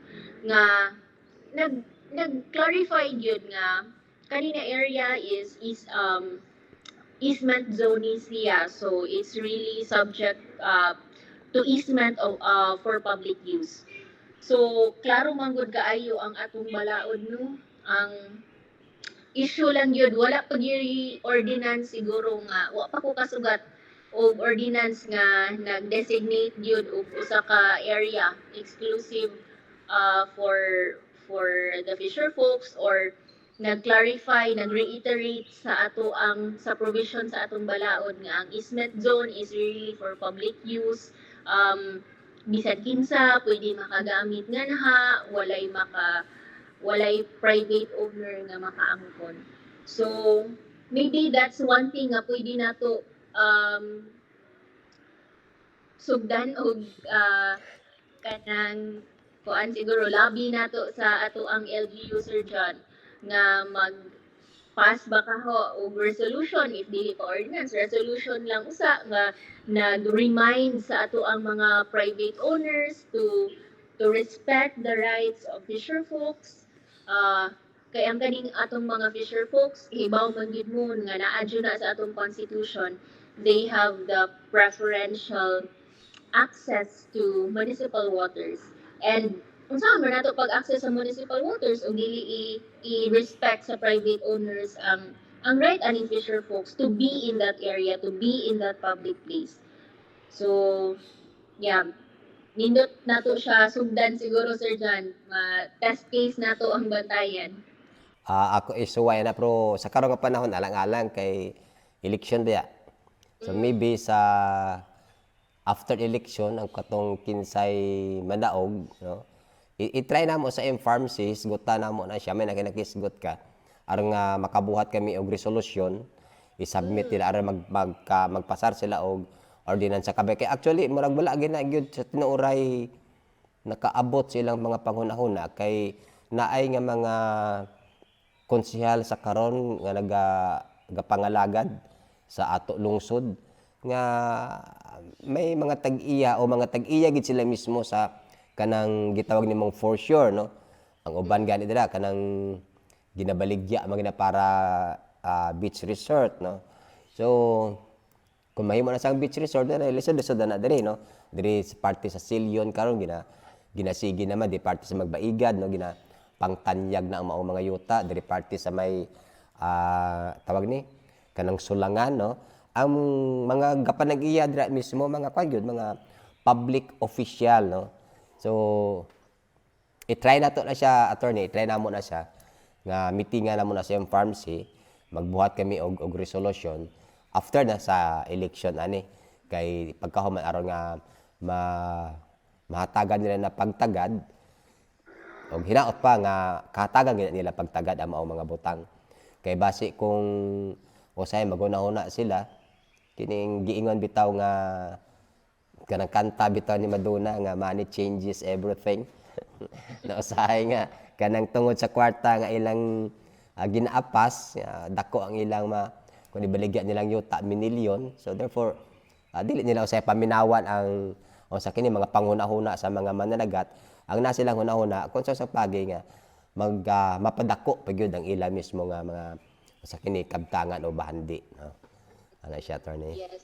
nga nag-clarify gyud nga kanina area is easement zone siya so it's really subject to easement of for public use. So klaro man gud kaayo ang atong balaod no ang issue lang yun wala pa gyud ordinance siguro nga wa pa ko kasugat og ordinance nga nag-designate gyud og usa ka area exclusive for the fisher folks or nag-clarify, nag-reiterate sa sa provision sa atong balaod nga ang easement zone is really for public use. Bisan kinsa pwede makagamit nga naha, walay private owner nga makaangkon. So maybe that's one thing nga pwede nato sugdan og kanang kuan siguro labi nato sa ato ang LGU Sir John nga pass ba kaho og resolution if dili pa ordinance resolution lang usa nga nag-remind sa ato ang mga private owners to respect the rights of fisher folks. Kay ang kaning atong mga fisher folks hibaw man gid mo nga naadyo na sa atong constitution, they have the preferential access to municipal waters. And unsa man nato pag-access sa municipal waters ug dili i-respect sa private owners ang right aning fisher folks to be in that area, to be in that public place. So, yeah, nindot nato siya sugdan siguro Sir John. Test case nato ang bantayan. Ako isuway na pero sa karong nga panahon alang-alang kay election ba. So maybe sa after election ang katong kinsay madaog, no? I-try na mo sa pharmacy, hisgutan na mo na siya, may nakinakisgot ka. Aron nga makabuhat kami og resolution, i-submit nila aron magpasar sila og ordinance sa kabay. Kay actually murag wala gyud na gyud sa tinuoray nakaabot silang mga panghunahuna kay naay nga mga konsehal sa karon nga nagapangalagad sa ato lungsod nga may mga tag-iya o mga tag-iya gid sila mismo sa kanang gitawag nimong for sure, no? Ang uban gani dira kanang ginabaligya magina para beach resort, no? So kung mahimo na sang beach resort na lisod-lisod na diri, no? Diri sa parte sa Silyon karon ginasigi naman di parte sa Magbaigad, no? Pangtanyag na ang mga yuta diri parte sa may tawag ni kanang Sulangan, no? Ang mga gapanag-iya dira mismo mga kwan gyud mga public official, no? So i-try nato na siya attorney, i-try na mo na siya nga meetingan na mo na sa pharmacy, magbuhat kami og resolution after na sa election ani kay pagkahuman aron nga mahatagan nila na pagtagad og hinaot pa nga kahatagan gid nila pagtagad ang mga butang. Kay base kung usay maguna-una sila kining giingon bitaw nga kanang kanta bitaw ni Madonna nga money changes everything. Na usahay nga kanang tungod sa kwarta nga ilang ginaapas, dako ang ilang kung ibaligya nilang yuta minilyon. So therefore dili nila usay paminawan ang sa kini mga panghuna-huna sa mga mananagat. Ang na silang huna-huna kung sa pagi nga mapadako pa gyud ang ila mismo nga mga sa kini kabtangan o bahandi, no? Ano siya attorney? Yes.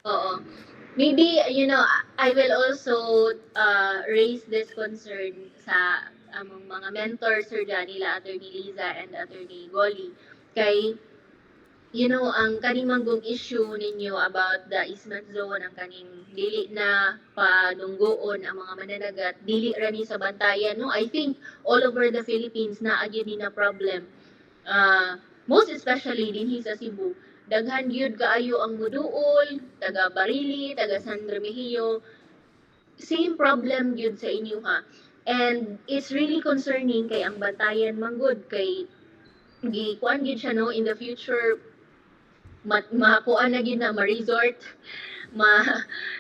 Oo. Maybe, I will also raise this concern sa among mga mentors, Sir John, nila, Attorney Liza and Attorney Golly. Kay, ang kaning manggong issue ninyo about the easement zone, ang kaning dili na padunggoon ang mga mananagat, dili ra ni sa bantayan. No? I think all over the Philippines na agyan na problem. Most especially din sa Cebu. Daghan gyud kaayo ang Muduol, taga Barili, taga San Remigio. Same problem gyud sa inyo ha. And it's really concerning kay ang bantayan manggod kay gikuan gyud siya no in the future makuan na gyud na ma-resort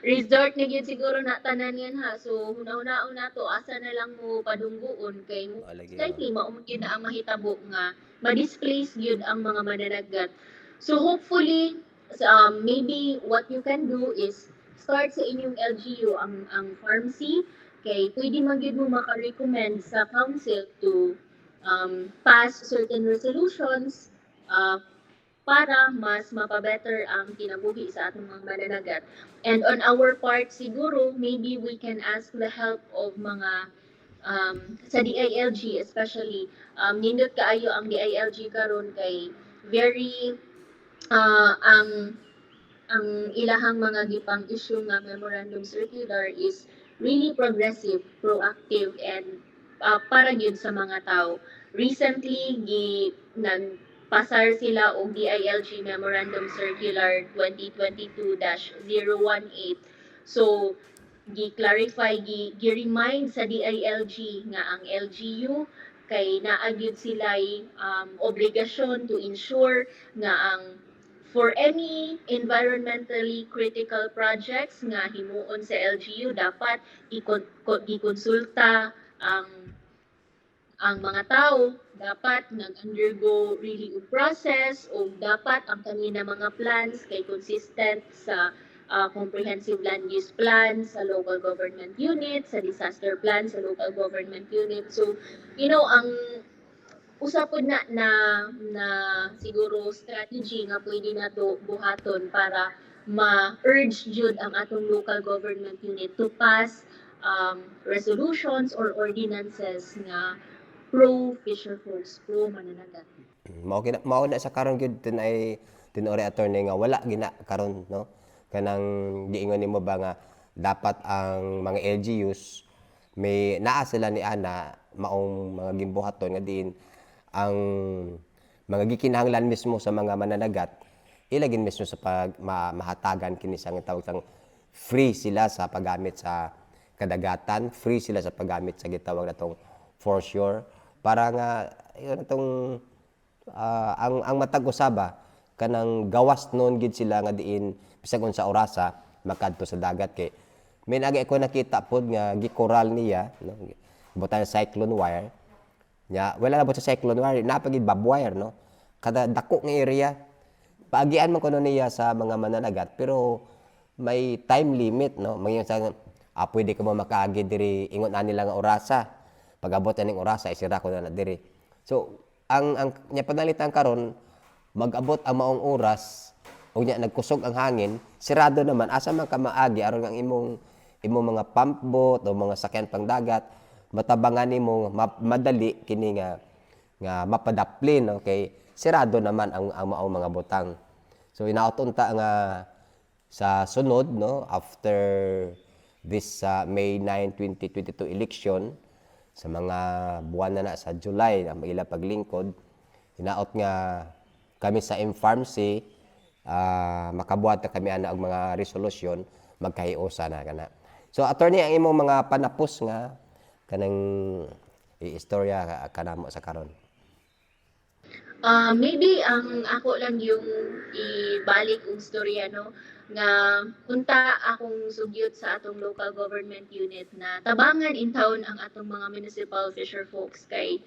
resort na gyud siguro na tanan yan ha. So hunahuna nato asa na lang mo padungguon kay likely maumot gyud na ang mahitabo nga ma-displace gyud ang mga mananagat. So hopefully, maybe what you can do is start sa inyong LGU ang pharmacy kay pwede man gyud mo maka-recommend sa council to pass certain resolutions para mas mapabetter ang kinabuhi sa atong mga mananagat. And on our part siguro, maybe we can ask the help of mga sa DILG especially. Nindot kaayo ang DILG karon kay very ang ilahang mga gipang issue nga memorandum circular is really progressive, proactive, and para gyud sa mga tao. Recently, nagpasar sila og DILG Memorandum Circular 2022-018. So, gi-clarify, gi-remind sa DILG nga ang LGU kay naagyud sila'y obligasyon to ensure nga ang For any environmentally critical projects nga himuon sa LGU, dapat ikonsulta ang mga tao, dapat nag-undergo review process o dapat ang kanina mga plans kay consistent sa comprehensive land use plan sa local government unit, sa disaster plan sa local government unit. So, ang usapod na siguro strategy nga pwede na to buhaton para ma-urge jud ang atong local government unit to pass resolutions or ordinances nga pro fisher folks, pro mananagat. Mao na sa karon gyud tinori attorney nga wala gina karon no kanang giingon nimo ba nga dapat ang mga LGUs may naa sila ni ana maong mga gimbuhaton nga diin ang mga gikinahanglan mismo sa mga mananagat ilagin mismo sa mahatagan kini sa tawag sang free sila sa paggamit sa kadagatan, free sila sa paggamit sa gitawag natong foreshore para nga yun itong ang matag usaba kanang gawas noon gid sila nga diin bisag unsa orasa makadto sa dagat kay may nagi ako nakita pod nga gikoral niya no butan cyclone wire nya wala na sa cyclone wire napagid barbed wire no kada dako nga area paagian man kuno niya sa mga mananagat pero may time limit no may sa pwede ka mo makaagi diri ingon ani lang nga orasa pag-abot ning orasa isira ko na diri so ang nya panalitan karon mag-abot ang maong oras ug nya nagkusog ang hangin sirado naman asa man ka maagi aron ang imong mga pump boat o mga sakyan pangdagat matabangan nimo madali kini nga mapadaplin okay sirado naman ang maong mga butang so inautunta nga sa sunod no after this May 9, 2022 election sa mga buwan na sa July ang ila paglingkod hinaot nga kami sa MFARMC makabuhat na kami ana og mga resolusyon magkahiusa na kana so attorney ang imong mga panapos nga kanang istorya kanamo sa karon maybe ang ako lang yung ibalik ang storya no nga unta akong sugyot sa atong local government unit na tabangan in town ang atong mga municipal fisher folks kay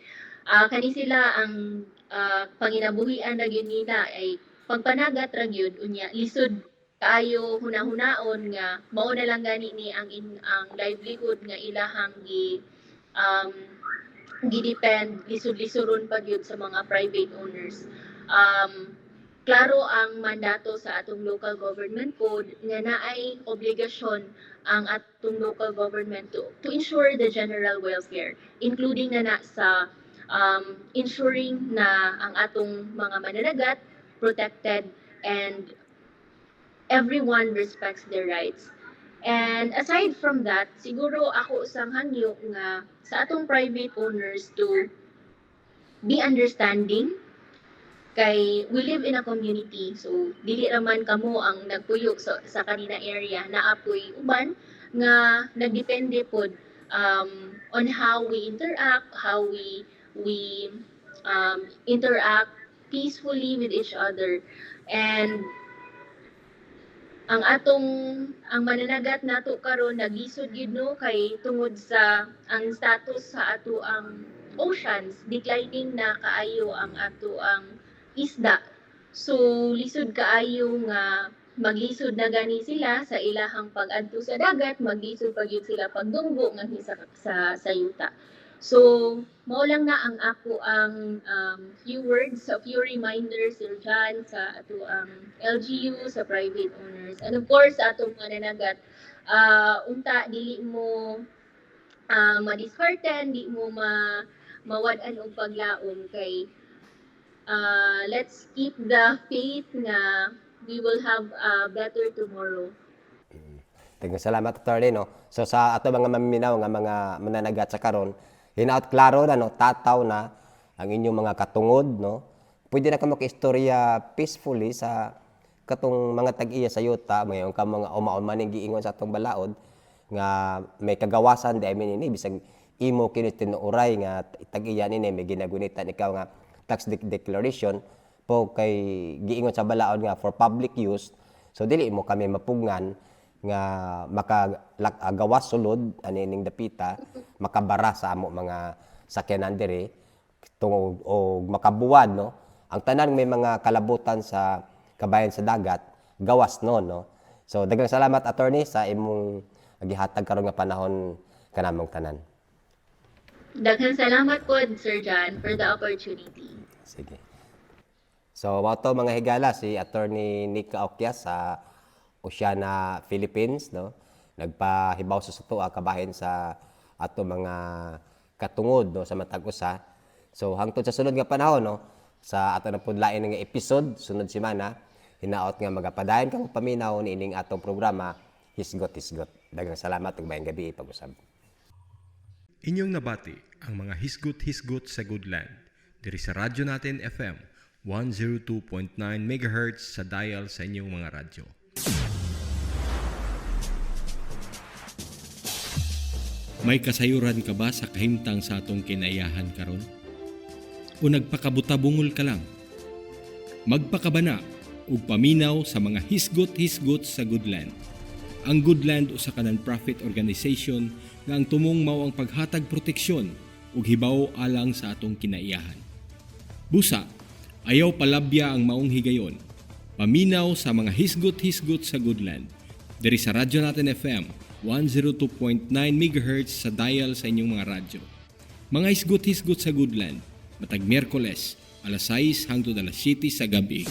kani sila ang panginabuhian na gyud nila ay pagpanagat ra gyud unya lisod kaayo hunahunaon nga mao na lang gani ni ang livelihood nga ilahang gidepend lisod-lisoron pa gyud sa mga private owners. Klaro ang mandato sa atong local government code nga naay obligasyon ang atong local government to ensure the general welfare including na sa ensuring na ang atong mga mananagat protected and everyone respects their rights. And aside from that, siguro ako usang hangyo nga sa atong private owners to be understanding kay we live in a community so dili raman kamo ang nagpuyo sa kanina area naapoy uban nga nagdepende pod on how we interact interact peacefully with each other and ang mananagat nato karon nagisod gid no kay tungod sa ang status sa ato ang oceans declining na kaayo ang ato ang isda. So lisod kaayo nga maglisod na gani sila sa ilahang pag-adto sa dagat, maglisod pa gyud sila pagdunggo nga sa yuta. So mao lang na ang ako ang few words, a few reminders Sir John sa ato ang LGU sa private owners. And of course sa atong mananagat unta dili mo madishearten, di mo mawad-an og paglaom kay let's keep the faith na we will have a better tomorrow. Salamat attorney no. So sa ato mga maminaw nga mga mananagat sa karon, hinaut klaro na no, tataw na ang inyong mga katungod no. Pwede na ka makaistorya peacefully sa katong mga tag-iya sa yuta, mayon ka mga umaon maning giingon sa atong balaod nga may kagawasan di amin ini bisag imo kini tinuuray nga tag-iya ni may ginagunitan ikaw nga tax declaration po kay giingon sa balaod nga for public use. So dili mo kami mapugngan nga makagawas sulod anining dapita, makabara sa amo mga sakyanan diri tungod og makabuwad no. Ang tanan may mga kalabutan sa kabayan sa dagat gawas no. So daghang salamat attorney sa imong gihatag karon nga panahon kanamong tanan. Daghang salamat po, Sir John, for the opportunity. Sige. So, wato mga higala, si Attorney Nick Caoquias sa Oceana, Philippines, no? Nagpahibaw sa sutua kabahin sa ato mga katungod no sa matag usa. So, hangtod sa sunod nga panahon no, sa ato na pudlain nga episode sunod semana, hinaot nga magapadayon kang paminaw niining atong programa Hisgot. Daghang salamat ug maayong gabi pag-usab. Inyong nabati ang mga hisgot-hisgot sa Goodland diri sa radyo natin FM 102.9 MHz sa dial sa inyong mga radyo. May kasayuran ka ba sa kahimtang sa atong kinayahan karon? O nagpakabutabungol ka lang? Magpakabana ug paminaw sa mga hisgot-hisgot sa Goodland. Ang Goodland usa ka non-profit organization nga ang tumong mao ang paghatag proteksyon ug hibaw alang sa atong kinaiyahan. Busa, ayaw palabya ang maong higayon. Paminaw sa mga hisgot-hisgot sa Goodland. Diri sa radyo natin FM 102.9 MHz sa dial sa inyong mga radyo. Mga hisgot-hisgot sa Goodland, matag Miyerkules, alas 6 hangtod alas 7 sa gabi.